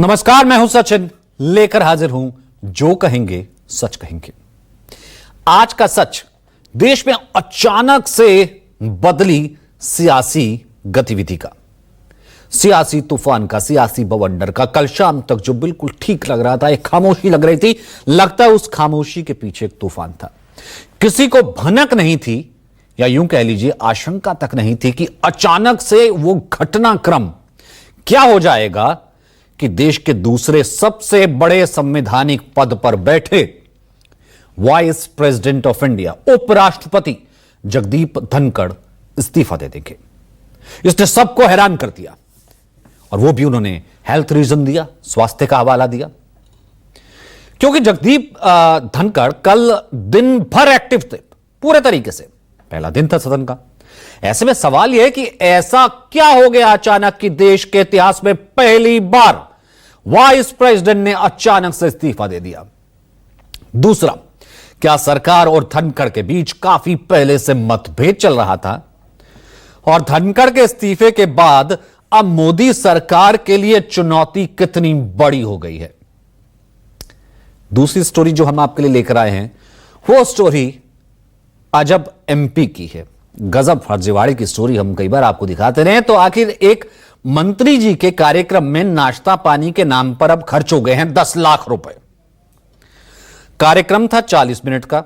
नमस्कार, मैं हूं सचिन, लेकर हाजिर हूं जो कहेंगे सच कहेंगे। आज का सच देश में अचानक से बदली सियासी गतिविधि का, सियासी तूफान का, सियासी बवंडर का। कल शाम तक जो बिल्कुल ठीक लग रहा था, एक खामोशी लग रही थी, लगता है उस खामोशी के पीछे एक तूफान था। किसी को भनक नहीं थी, या यूं कह लीजिए आशंका तक नहीं थी कि अचानक से वो घटनाक्रम क्या हो जाएगा कि देश के दूसरे सबसे बड़े संवैधानिक पद पर बैठे वाइस प्रेसिडेंट ऑफ इंडिया, उपराष्ट्रपति जगदीप धनखड़ इस्तीफा दे देंगे। इसने सबको हैरान कर दिया, और वो भी उन्होंने हेल्थ रीजन दिया, स्वास्थ्य का हवाला दिया। क्योंकि जगदीप धनखड़ कल दिन भर एक्टिव थे, पूरे तरीके से। पहला दिन था सदन का। ऐसे में सवाल यह है कि ऐसा क्या हो गया अचानक कि देश के इतिहास में पहली बार वाइस प्रेसिडेंट ने अचानक से इस्तीफा दे दिया। दूसरा, क्या सरकार और धनखड़ के बीच काफी पहले से मतभेद चल रहा था, और धनखड़ के इस्तीफे के बाद अब मोदी सरकार के लिए चुनौती कितनी बड़ी हो गई है। दूसरी स्टोरी जो हम आपके लिए लेकर आए हैं, वो स्टोरी अजब एमपी की है। गजब फर्जीवाड़े की स्टोरी हम कई बार आपको दिखाते रहे हैं, तो आखिर एक मंत्री जी के कार्यक्रम में नाश्ता पानी के नाम पर अब खर्च हो गए हैं 10 लाख रुपए। कार्यक्रम था 40 मिनट का,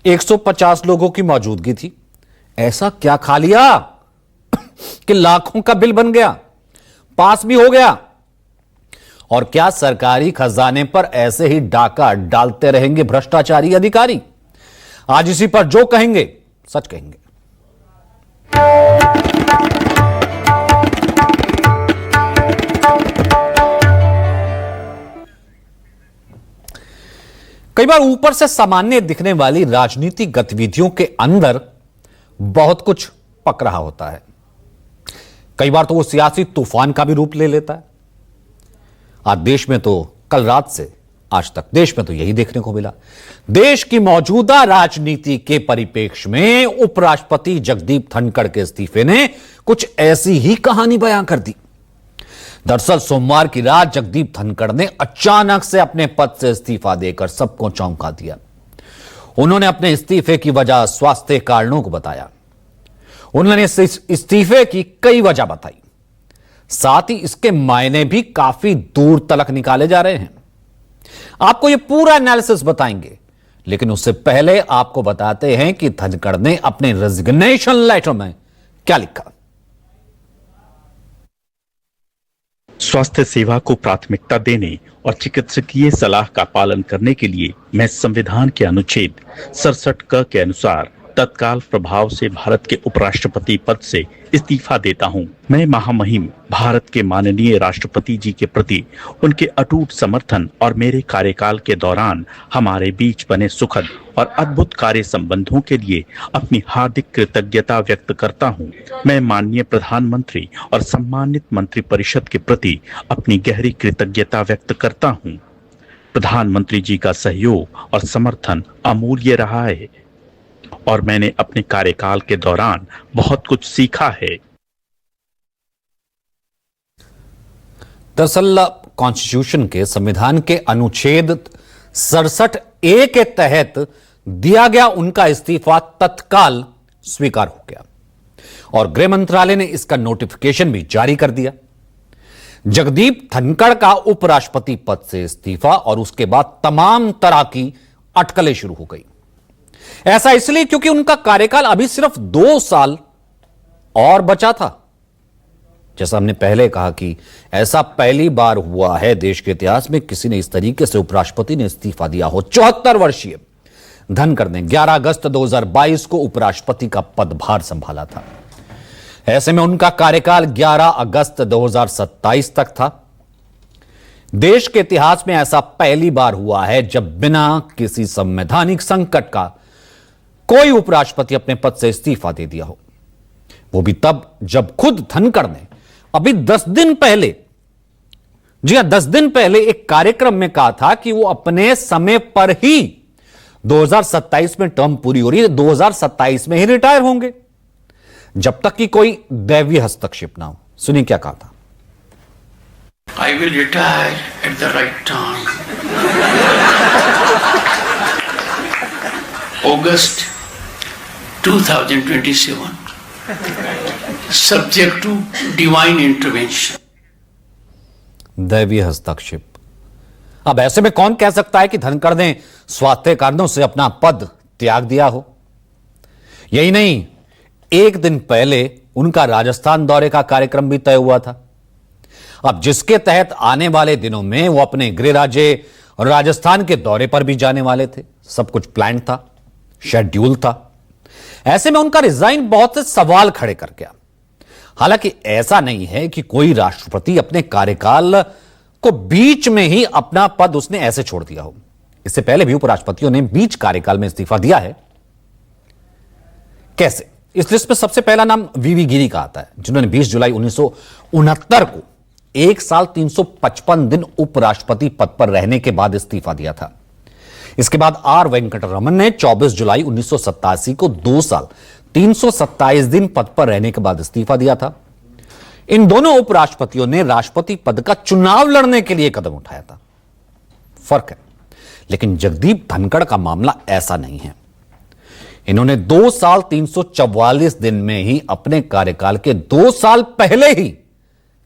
150 लोगों की मौजूदगी थी। ऐसा क्या खा लिया कि लाखों का बिल बन गया, पास भी हो गया। और क्या सरकारी खजाने पर ऐसे ही डाका डालते रहेंगे भ्रष्टाचारी अधिकारी? आज इसी पर जो कहेंगे सच कहेंगे। कई बार ऊपर से सामान्य दिखने वाली राजनीतिक गतिविधियों के अंदर बहुत कुछ पक रहा होता है। कई बार तो वो सियासी तूफान का भी रूप ले लेता है। आज देश में तो, कल रात से आज तक देश में तो यही देखने को मिला। देश की मौजूदा राजनीति के परिप्रेक्ष्य में उपराष्ट्रपति जगदीप धनखड़ के इस्तीफे ने कुछ ऐसी ही कहानी बयां कर दी। दरअसल सोमवार की रात जगदीप धनखड़ ने अचानक से अपने पद से इस्तीफा देकर सबको चौंका दिया। उन्होंने अपने इस्तीफे की वजह स्वास्थ्य कारणों को बताया। उन्होंने इस इस्तीफे की कई वजह बताई, साथ ही इसके मायने भी काफी दूर तलक निकाले जा रहे हैं। आपको यह पूरा एनालिसिस बताएंगे, लेकिन उससे पहले आपको बताते हैं कि धनखड़ ने अपने रेजिग्नेशन लेटर में क्या लिखा। स्वास्थ्य सेवा को प्राथमिकता देने और चिकित्सकीय सलाह का पालन करने के लिए मैं संविधान के अनुच्छेद 67 क के अनुसार तत्काल प्रभाव से भारत के उपराष्ट्रपति पद से इस्तीफा देता हूं। मैं महामहिम भारत के माननीय राष्ट्रपति जी के प्रति उनके अटूट समर्थन और मेरे कार्यकाल के दौरान हमारे बीच बने सुखद और अद्भुत कार्य संबंधों के लिए अपनी हार्दिक कृतज्ञता व्यक्त करता हूं। मैं माननीय प्रधानमंत्री और सम्मानित मंत्रिपरिषद के प्रति अपनी गहरी कृतज्ञता व्यक्त करता हूं। प्रधानमंत्री जी का सहयोग और समर्थन अमूल्य रहा है, और मैंने अपने कार्यकाल के दौरान बहुत कुछ सीखा है। दरअसल कॉन्स्टिट्यूशन के, संविधान के अनुच्छेद 67A के तहत दिया गया उनका इस्तीफा तत्काल स्वीकार हो गया, और गृह मंत्रालय ने इसका नोटिफिकेशन भी जारी कर दिया। जगदीप धनखड़ का उपराष्ट्रपति पद से इस्तीफा, और उसके बाद तमाम तरह की अटकलें शुरू हो गई। ऐसा इसलिए क्योंकि उनका कार्यकाल अभी सिर्फ 2 साल और बचा था। जैसा हमने पहले कहा कि ऐसा पहली बार हुआ है देश के इतिहास में किसी ने इस तरीके से उपराष्ट्रपति ने इस्तीफा दिया हो। 74 वर्षीय धनखड़ ने 11 अगस्त 2022 को उपराष्ट्रपति का पदभार संभाला था। ऐसे में उनका कार्यकाल 11 अगस्त 2027 तक था। देश के इतिहास में ऐसा पहली बार हुआ है जब बिना किसी संवैधानिक संकट का कोई उपराष्ट्रपति अपने पद से इस्तीफा दे दिया हो। वो भी तब जब खुद धनखड़ ने अभी 10 दिन पहले, जी हां 10 दिन पहले एक कार्यक्रम में कहा था कि वो अपने समय पर ही 2027 में टर्म पूरी हो रही है, 2027 में ही रिटायर होंगे, जब तक कि कोई दैवीय हस्तक्षेप ना हो। सुनिए क्या कहा था। I will retire at the right time. August 2027. Subject to divine intervention. दैवीय हस्तक्षेप। अब ऐसे में कौन कह सकता है कि धनखड़ ने स्वास्थ्य कारणों से अपना पद त्याग दिया हो? यही नहीं, एक दिन पहले उनका राजस्थान दौरे का कार्यक्रम भी तय हुआ था। अब जिसके तहत आने वाले दिनों में वो अपने गृह राज्य राजस्थान के दौरे पर भी जाने वाले थे। सब कुछ प्लान था, शेड्यूल था। ऐसे में उनका रिजाइन बहुत से सवाल खड़े कर गया। हालांकि ऐसा नहीं है कि कोई राष्ट्रपति अपने कार्यकाल को बीच में ही अपना पद उसने ऐसे छोड़ दिया हो। इससे पहले भी उपराष्ट्रपतियों ने बीच कार्यकाल में इस्तीफा दिया है। कैसे? इस लिस्ट में सबसे पहला नाम वीवी गिरी का आता है, जिन्होंने 20 जुलाई 1969 को 1 साल 355 दिन उपराष्ट्रपति पद पर रहने के बाद इस्तीफा दिया था। इसके बाद आर वेंकटरमन ने 24 जुलाई 1987 को 2 साल 327 दिन पद पर रहने के बाद इस्तीफा दिया था। इन दोनों उपराष्ट्रपतियों ने राष्ट्रपति पद का चुनाव लड़ने के लिए कदम उठाया था। फर्क है। लेकिन जगदीप धनखड़ का मामला ऐसा नहीं है। इन्होंने 2 साल 344 दिन में ही अपने कार्यकाल के 2 साल पहले ही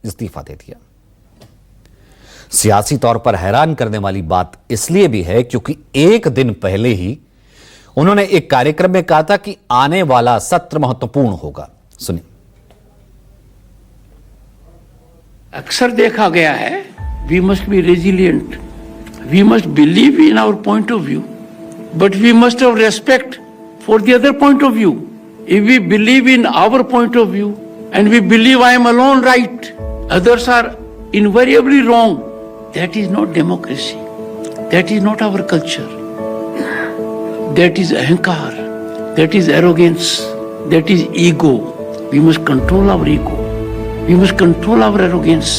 इस्तीफा दे दिया। सियासी तौर पर हैरान करने वाली बात इसलिए भी है क्योंकि एक दिन पहले ही उन्होंने एक कार्यक्रम में कहा था कि आने वाला सत्र महत्वपूर्ण होगा। सुनिए। अक्सर देखा गया है, we must be resilient, we must believe in our point of view, but we must have respect for the other point of view. If we believe in our point of view and we believe I am alone right, others are invariably wrong, that is not democracy. That is not our culture. That is ahankar. That is arrogance. That is ego. We must control our ego. We must control our arrogance.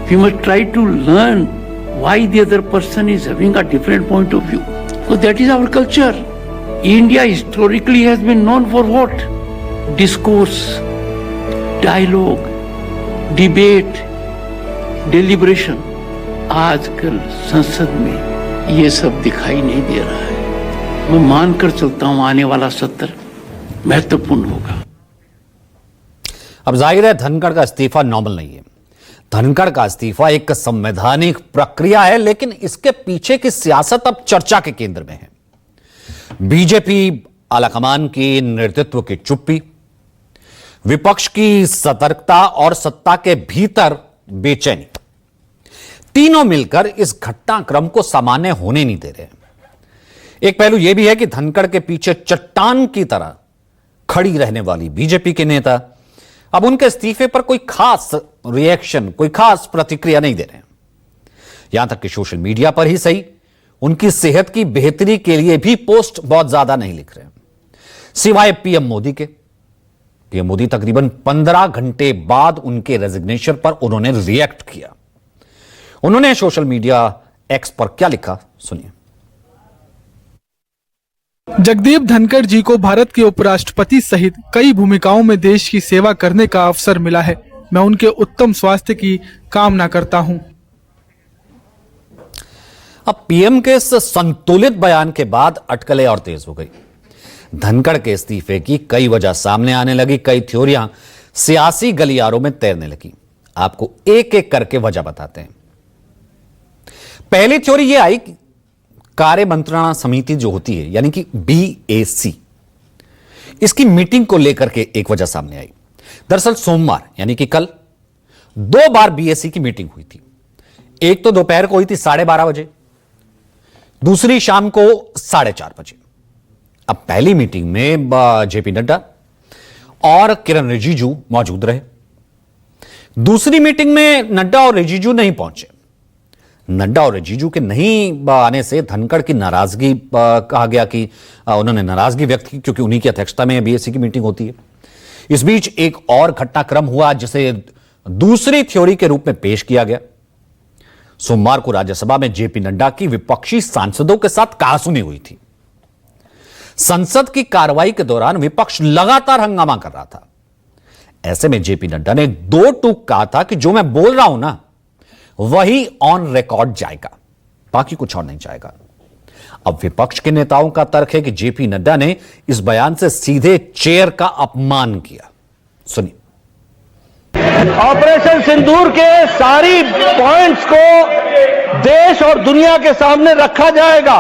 We must try to learn why the other person is having a different point of view. So that is our culture. India historically has been known for what? Discourse, dialogue, debate, deliberation. आजकल संसद में ये सब दिखाई नहीं दे रहा है। मैं मानकर चलता हूं आने वाला सत्र महत्वपूर्ण होगा। अब जाहिर है धनखड़ का इस्तीफा नॉर्मल नहीं है। धनखड़ का इस्तीफा एक संवैधानिक प्रक्रिया है, लेकिन इसके पीछे की सियासत अब चर्चा के केंद्र में है। बीजेपी आलाकमान की नेतृत्व की चुप्पी, विपक्ष की सतर्कता और सत्ता के भीतर बेचैनी, तीनों मिलकर इस घटनाक्रम को सामान्य होने नहीं दे रहे हैं। एक पहलू यह भी है कि धनखड़ के पीछे चट्टान की तरह खड़ी रहने वाली बीजेपी के नेता अब उनके इस्तीफे पर कोई खास रिएक्शन, कोई खास प्रतिक्रिया नहीं दे रहे हैं। यहां तक कि सोशल मीडिया पर ही सही, उनकी सेहत की बेहतरी के लिए भी पोस्ट बहुत ज्यादा नहीं लिख रहे हैं, सिवाय पीएम मोदी के। पीएम मोदी तकरीबन 15 घंटे बाद उनके रेजिग्नेशन पर उन्होंने रिएक्ट किया। उन्होंने सोशल मीडिया एक्स पर क्या लिखा, सुनिए। जगदीप धनखड़ जी को भारत के उपराष्ट्रपति सहित कई भूमिकाओं में देश की सेवा करने का अवसर मिला है। मैं उनके उत्तम स्वास्थ्य की कामना करता हूं। अब पीएम के इस संतुलित बयान के बाद अटकलें और तेज हो गई। धनखड़ के इस्तीफे की कई वजह सामने आने लगी, कई थ्योरियां सियासी गलियारों में तैरने लगी। आपको एक एक करके वजह बताते हैं। पहली थ्योरी यह आई कि कार्य मंत्रणा समिति जो होती है, यानी कि बीएसी, इसकी मीटिंग को लेकर के एक वजह सामने आई। दरअसल सोमवार यानी कि कल 2 बार बीएसी की मीटिंग हुई थी। एक तो दोपहर को हुई थी 12:30 बजे, दूसरी शाम को 4:30 बजे। अब पहली मीटिंग में जेपी नड्डा और किरण रिजिजू मौजूद रहे। दूसरी मीटिंग में नड्डा और रिजिजू नहीं पहुंचे। नड्डा और रिजिजू के नहीं आने से धनखड़ की नाराजगी कहा गया कि उन्होंने नाराजगी व्यक्त की, क्योंकि उन्हीं की अध्यक्षता में बीएससी की मीटिंग होती है। इस बीच एक और घटनाक्रम हुआ जिसे दूसरी थ्योरी के रूप में पेश किया गया। सोमवार को राज्यसभा में जेपी नड्डा की विपक्षी सांसदों के साथ कहासुनी हुई थी। संसद की कार्रवाई के दौरान विपक्ष लगातार हंगामा कर रहा था। ऐसे में जेपी नड्डा ने 2 टूक कहा था कि जो मैं बोल रहा हूं ना, वही ऑन रिकॉर्ड जाएगा, बाकी कुछ और नहीं जाएगा। अब विपक्ष के नेताओं का तर्क है कि जेपी नड्डा ने इस बयान से सीधे चेयर का अपमान किया। सुनिए। ऑपरेशन सिंदूर के सारी पॉइंट्स को देश और दुनिया के सामने रखा जाएगा।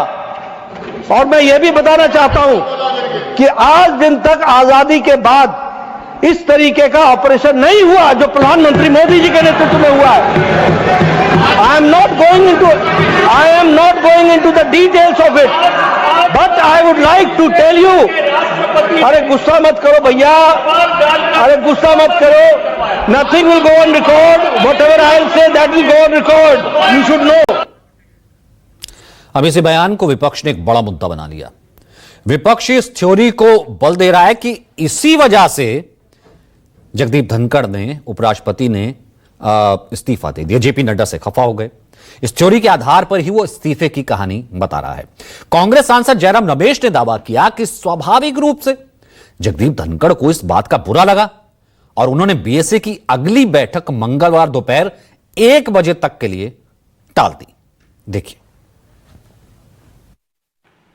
और मैं यह भी बताना चाहता हूं कि आज दिन तक आजादी के बाद इस तरीके का ऑपरेशन नहीं हुआ जो प्रधानमंत्री मोदी जी के नेतृत्व में हुआ है। I am not going into the details of it, but I would like to tell you, अरे गुस्सा मत करो भैया, अरे गुस्सा मत करो। Nothing will go on record. Whatever I will say, that will go on record. You should know. अब इसी बयान को विपक्ष ने एक बड़ा मुद्दा बना लिया। विपक्ष इस थ्योरी को बल दे रहा है कि इसी वजह से जगदीप धनखड़ ने, उपराष्ट्रपति ने इस्तीफा दे दिया, जेपी नड्डा से खफा हो गए। इस थ्योरी के आधार पर ही वो इस्तीफे की कहानी बता रहा है। कांग्रेस सांसद जयराम रमेश ने दावा किया कि स्वाभाविक रूप से जगदीप धनखड़ को इस बात का बुरा लगा और उन्होंने बीएसए की अगली बैठक मंगलवार दोपहर 1 बजे तक के लिए टाल दी। देखिए।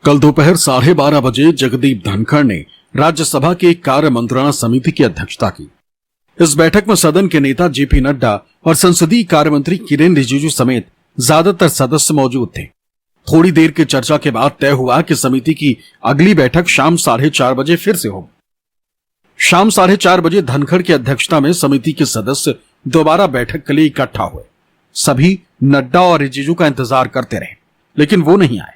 कल दोपहर 12:30 बजे जगदीप धनखड़ ने राज्यसभा की कार्य मंत्रणा समिति की अध्यक्षता की। इस बैठक में सदन के नेता जेपी नड्डा और संसदीय कार्य मंत्री किरेन रिजिजू समेत ज्यादातर सदस्य मौजूद थे। थोड़ी देर की चर्चा के बाद तय हुआ कि समिति की अगली बैठक शाम 4:30 बजे फिर से होगी। शाम 4:30 बजे धनखड़ की अध्यक्षता में समिति के सदस्य दोबारा बैठक के लिए इकट्ठा हुए। सभी नड्डा और रिजिजू का इंतजार करते रहे, लेकिन वो नहीं आए।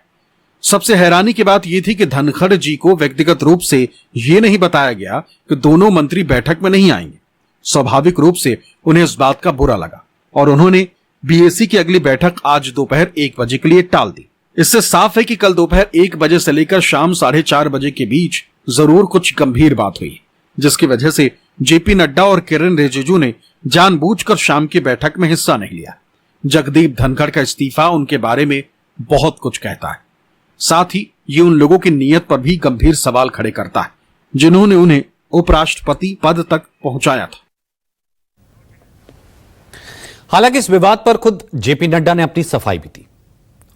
सबसे हैरानी की बात यह थी कि धनखड़ जी को व्यक्तिगत रूप से यह नहीं बताया गया कि दोनों मंत्री बैठक में नहीं आएंगे। स्वाभाविक रूप से उन्हें इस बात का बुरा लगा और उन्होंने बीएससी की अगली बैठक आज दोपहर 1 बजे के लिए टाल दी। इससे साफ है कि कल दोपहर 1 बजे से लेकर शाम 4:30 बजे के बीच जरूर कुछ गंभीर बात हुई, जिसकी वजह से जेपी नड्डा और किरेन रिजिजू ने जानबूझकर शाम की बैठक में हिस्सा नहीं लिया। जगदीप धनखड़ का इस्तीफा उनके बारे में बहुत कुछ कहता है। साथ ही ये उन लोगों की नीयत पर भी गंभीर सवाल खड़े करता है जिन्होंने उन्हें उपराष्ट्रपति पद तक पहुंचाया था। हालांकि इस विवाद पर खुद जेपी नड्डा ने अपनी सफाई भी दी।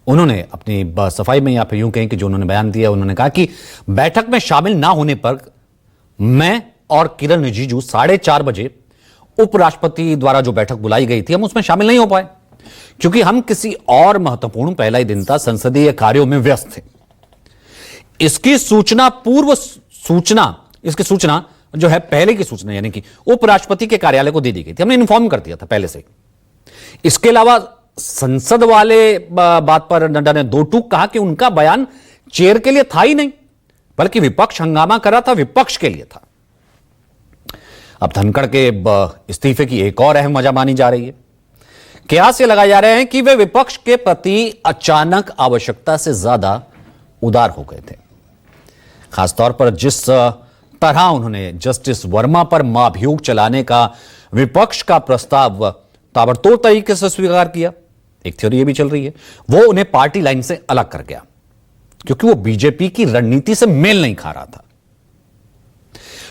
उन्होंने अपनी सफाई में, या फिर यूं कहें कि जो उन्होंने बयान दिया, उन्होंने कहा कि बैठक में शामिल ना होने पर मैं और किरेन रिजिजू 4:30 बजे उपराष्ट्रपति द्वारा जो बैठक बुलाई गई थी, हम उसमें शामिल नहीं हो पाए क्योंकि हम किसी और महत्वपूर्ण, पहला ही दिन था, संसदीय कार्यों में व्यस्त थे। इसकी सूचना जो है पहले की सूचना, यानी कि उपराष्ट्रपति के कार्यालय को दे दी गई थी। हमने इन्फॉर्म कर दिया था पहले से। इसके अलावा संसद वाले बात पर नड्डा ने 2 टूक कहा कि उनका बयान चेयर के लिए था ही नहीं, बल्कि विपक्ष हंगामा कर रहा था, विपक्ष के लिए था। अब धनखड़ के इस्तीफे की एक और अहम वजह मानी जा रही है। कयास ये लगाए जा रहे हैं कि वे विपक्ष के प्रति अचानक आवश्यकता से ज्यादा उदार हो गए थे। खासतौर पर जिस तरह उन्होंने जस्टिस वर्मा पर महाभियोग चलाने का विपक्ष का प्रस्ताव ताबड़तोड़ तरीके से स्वीकार किया। एक थ्योरी यह भी चल रही है वो उन्हें पार्टी लाइन से अलग कर गया क्योंकि वो बीजेपी की रणनीति से मेल नहीं खा रहा था।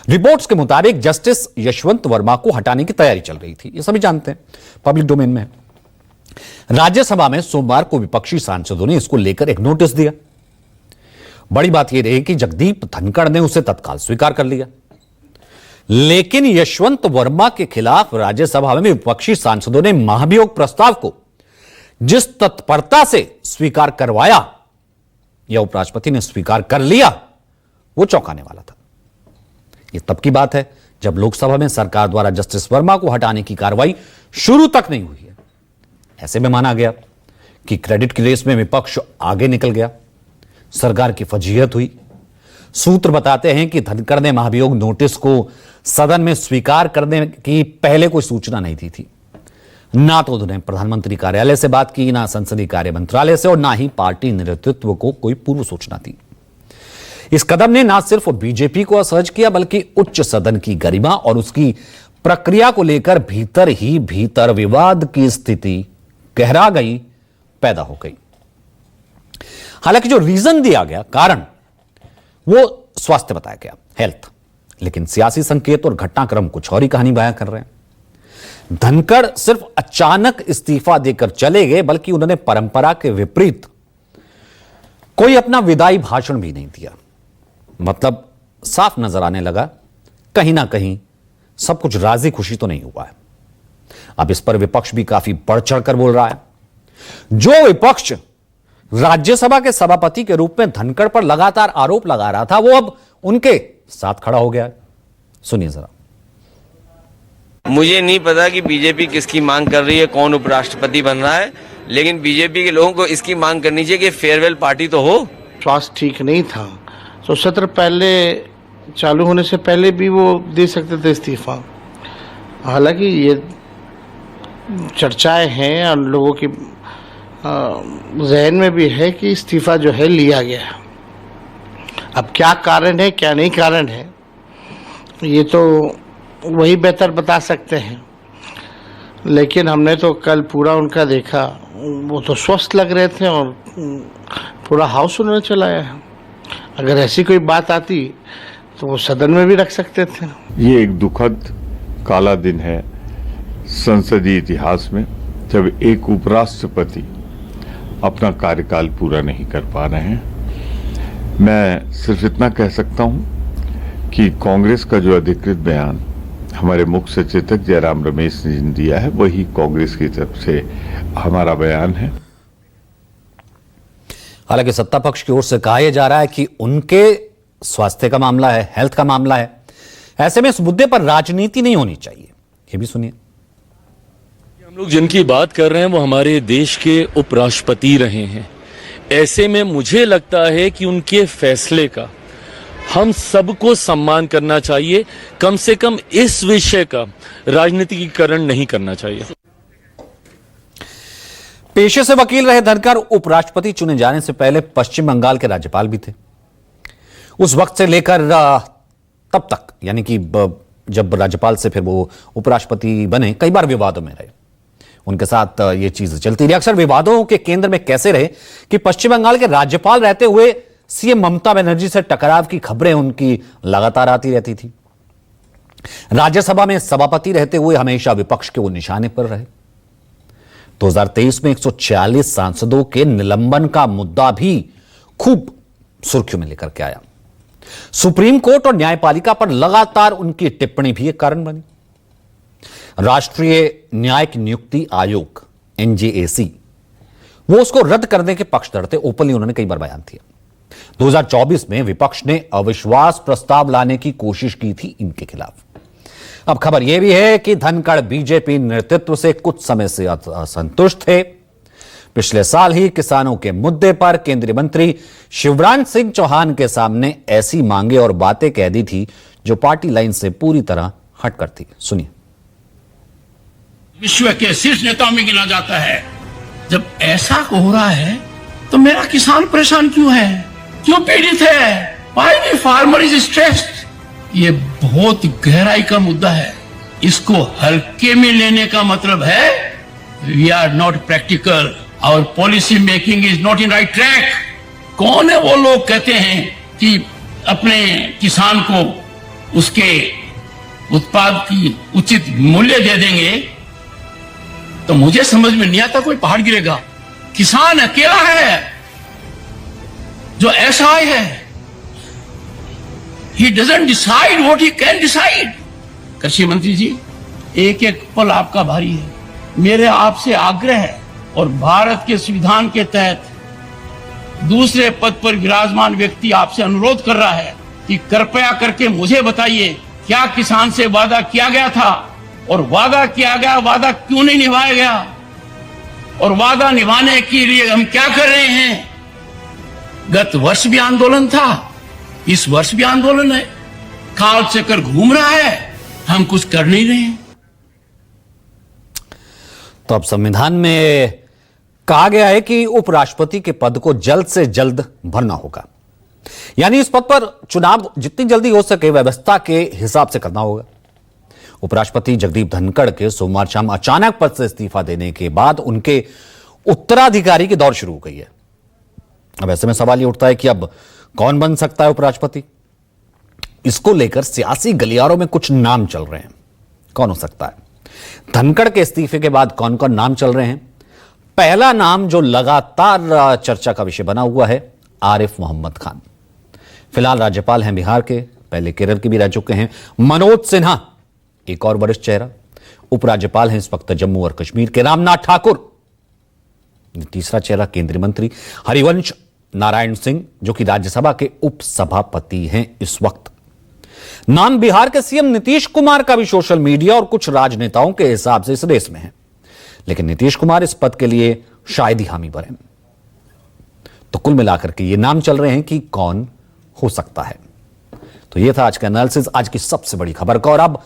रिपोर्ट्स के मुताबिक जस्टिस यशवंत वर्मा को हटाने की तैयारी चल रही थी, ये सभी जानते हैं, पब्लिक डोमेन में है। राज्यसभा में सोमवार को विपक्षी सांसदों ने इसको लेकर एक नोटिस दिया। बड़ी बात यह रही कि जगदीप धनखड़ ने उसे तत्काल स्वीकार कर लिया, लेकिन यशवंत वर्मा के खिलाफ राज्यसभा में विपक्षी सांसदों ने महाभियोग प्रस्ताव को जिस तत्परता से स्वीकार करवाया या उपराष्ट्रपति ने स्वीकार कर लिया, वो चौंकाने वाला था। यह तब की बात है जब लोकसभा में सरकार द्वारा जस्टिस वर्मा को हटाने की कार्रवाई शुरू तक नहीं हुई है। ऐसे में माना गया कि क्रेडिट की रेस में विपक्ष आगे निकल गया, सरकार की फजीहत हुई। सूत्र बताते हैं कि धनखड़ ने महाभियोग नोटिस को सदन में स्वीकार करने की पहले कोई सूचना नहीं दी थी। ना तो उन्होंने प्रधानमंत्री कार्यालय से बात की, ना संसदीय कार्य मंत्रालय से, और ना ही पार्टी नेतृत्व को कोई पूर्व सूचना दी। इस कदम ने ना सिर्फ बीजेपी को असहज किया बल्कि उच्च सदन की गरिमा और उसकी प्रक्रिया को लेकर भीतर ही भीतर विवाद की स्थिति गहरा गई, पैदा हो गई। हालांकि जो रीजन दिया गया, कारण, वो स्वास्थ्य बताया गया, हेल्थ, लेकिन सियासी संकेत और घटनाक्रम कुछ और ही कहानी बयां कर रहे हैं। धनखड़ सिर्फ अचानक इस्तीफा देकर चले गए, बल्कि उन्होंने परंपरा के विपरीत कोई अपना विदाई भाषण भी नहीं दिया। मतलब साफ नजर आने लगा कहीं ना कहीं सब कुछ राजी खुशी तो नहीं हुआ है। अब इस पर विपक्ष भी काफी बढ़ चढ़कर बोल रहा है। जो विपक्ष राज्यसभा के सभापति के रूप में धनखड़ पर लगातार आरोप लगा रहा था, वो अब उनके साथ खड़ा हो गया है। सुनिए जरा। मुझे नहीं पता कि बीजेपी किसकी मांग कर रही है, कौन उपराष्ट्रपति बन रहा है, लेकिन बीजेपी के लोगों को इसकी मांग करनी चाहिए कि फेयरवेल पार्टी तो हो। स्वास्थ्य ठीक नहीं था तो सत्र पहले चालू होने से पहले भी वो दे सकते थे इस्तीफा। हालांकि ये चर्चाएं हैं और लोगों की जहन में भी है कि इस्तीफा जो है लिया गया है। अब क्या कारण है क्या नहीं कारण है ये तो वही बेहतर बता सकते हैं, लेकिन हमने तो कल पूरा उनका देखा, वो तो स्वस्थ लग रहे थे और पूरा हाउस उन्होंने चलाया है। अगर ऐसी कोई बात आती तो वो सदन में भी रख सकते थे। ये एक दुखद काला दिन है संसदीय इतिहास में, जब एक उपराष्ट्रपति अपना कार्यकाल पूरा नहीं कर पा रहे हैं। मैं सिर्फ इतना कह सकता हूं कि कांग्रेस का जो अधिकृत बयान हमारे मुख्य सचेतक जयराम रमेश ने दिया है, वही कांग्रेस की तरफ से हमारा बयान है। हालांकि सत्ता पक्ष की ओर से कहा यह जा रहा है कि उनके स्वास्थ्य का मामला है, हेल्थ का मामला है, ऐसे में इस मुद्दे पर राजनीति नहीं होनी चाहिए। ये भी सुनिए। हम लोग जिनकी बात कर रहे हैं वो हमारे देश के उपराष्ट्रपति रहे हैं। ऐसे में मुझे लगता है कि उनके फैसले का हम सबको सम्मान करना चाहिए, कम से कम इस विषय का राजनीतिकीकरण नहीं करना चाहिए। पेशे से वकील रहे धनखड़ उपराष्ट्रपति चुने जाने से पहले पश्चिम बंगाल के राज्यपाल भी थे। उस वक्त से लेकर तब तक, यानी कि जब राज्यपाल से फिर वो उपराष्ट्रपति बने, कई बार विवादों में रहे। उनके साथ ये चीज चलती रही। अक्सर विवादों के केंद्र में कैसे रहे कि पश्चिम बंगाल के राज्यपाल रहते हुए सीएम ममता बनर्जी से टकराव की खबरें उनकी लगातार आती रहती थी। राज्यसभा में सभापति रहते हुए हमेशा विपक्ष के वो निशाने पर रहे। 2023 में 146 सांसदों के निलंबन का मुद्दा भी खूब सुर्खियों में लेकर के आया। सुप्रीम कोर्ट और न्यायपालिका पर लगातार उनकी टिप्पणी भी एक कारण बनी। राष्ट्रीय न्यायिक नियुक्ति आयोग NJAC, वो उसको रद्द करने के पक्षधर थे। ओपनली उन्होंने कई बार बयान दिया। 2024 में विपक्ष ने अविश्वास प्रस्ताव लाने की कोशिश की थी इनके खिलाफ। अब खबर यह भी है कि धनखड़ बीजेपी नेतृत्व से कुछ समय से असंतुष्ट थे। पिछले साल ही किसानों के मुद्दे पर केंद्रीय मंत्री शिवराज सिंह चौहान के सामने ऐसी मांगे और बातें कह दी थी जो पार्टी लाइन से पूरी तरह हटकर थी। सुनिए। विश्व के शीर्ष नेताओं में गिना जाता है। जब ऐसा हो रहा है तो मेरा किसान परेशान क्यों है, क्यों पीड़ित है? Why the farmer is stressed? ये बहुत गहराई का मुद्दा है। इसको हल्के में लेने का मतलब है we are not practical, our policy making is not in right track. कौन है वो लोग कहते हैं कि अपने किसान को उसके उत्पाद की उचित मूल्य दे देंगे? तो मुझे समझ में नहीं आता कोई पहाड़ गिरेगा। किसान अकेला है जो असहाय है। He doesn't decide what he can decide. कृषि मंत्री जी, एक एक पल आपका भारी है। मेरे आपसे आग्रह है और भारत के संविधान के तहत दूसरे पद पर विराजमान व्यक्ति आपसे अनुरोध कर रहा है कि कृपया करके मुझे बताइए क्या किसान से वादा किया गया था, और वादा किया गया वादा क्यों नहीं निभाया गया, और वादा निभाने के लिए हम क्या कर रहे हैं? गत वर्ष भी आंदोलन था, इस वर्ष भी आंदोलन है। काल चक्कर घूम रहा है, हम कुछ कर नहीं रहे हैं। तो अब संविधान में कहा गया है कि उपराष्ट्रपति के पद को जल्द से जल्द भरना होगा, यानी इस पद पर चुनाव जितनी जल्दी हो सके व्यवस्था के हिसाब से करना होगा। उपराष्ट्रपति जगदीप धनखड़ के सोमवार शाम अचानक पद से इस्तीफा देने के बाद उनके उत्तराधिकारी की दौड़ शुरू हो गई है। अब ऐसे में सवाल ये उठता है कि अब कौन बन सकता है उपराष्ट्रपति? इसको लेकर सियासी गलियारों में कुछ नाम चल रहे हैं। कौन हो सकता है? धनखड़ के इस्तीफे के बाद कौन कौन नाम चल रहे हैं? पहला नाम जो लगातार चर्चा का विषय बना हुआ है, आरिफ मोहम्मद खान। फिलहाल राज्यपाल हैं बिहार के, पहले केरल के भी रह चुके हैं। मनोज सिन्हा एक और वरिष्ठ चेहरा। उपराज्यपाल हैं इस वक्त जम्मू और कश्मीर के रामनाथ ठाकुर। तीसरा चेहरा केंद्रीय मंत्री हरिवंश नारायण सिंह, जो कि राज्यसभा के उपसभापति हैं इस वक्त। नाम बिहार के सीएम नीतीश कुमार का भी सोशल मीडिया और कुछ राजनेताओं के हिसाब से इस रेस में है, लेकिन नीतीश कुमार इस पद के लिए शायद ही हामी भरें। तो कुल मिलाकर के ये नाम चल रहे हैं कि कौन हो सकता है। तो ये था आज का एनालिसिस, आज की सबसे बड़ी खबर का। और अब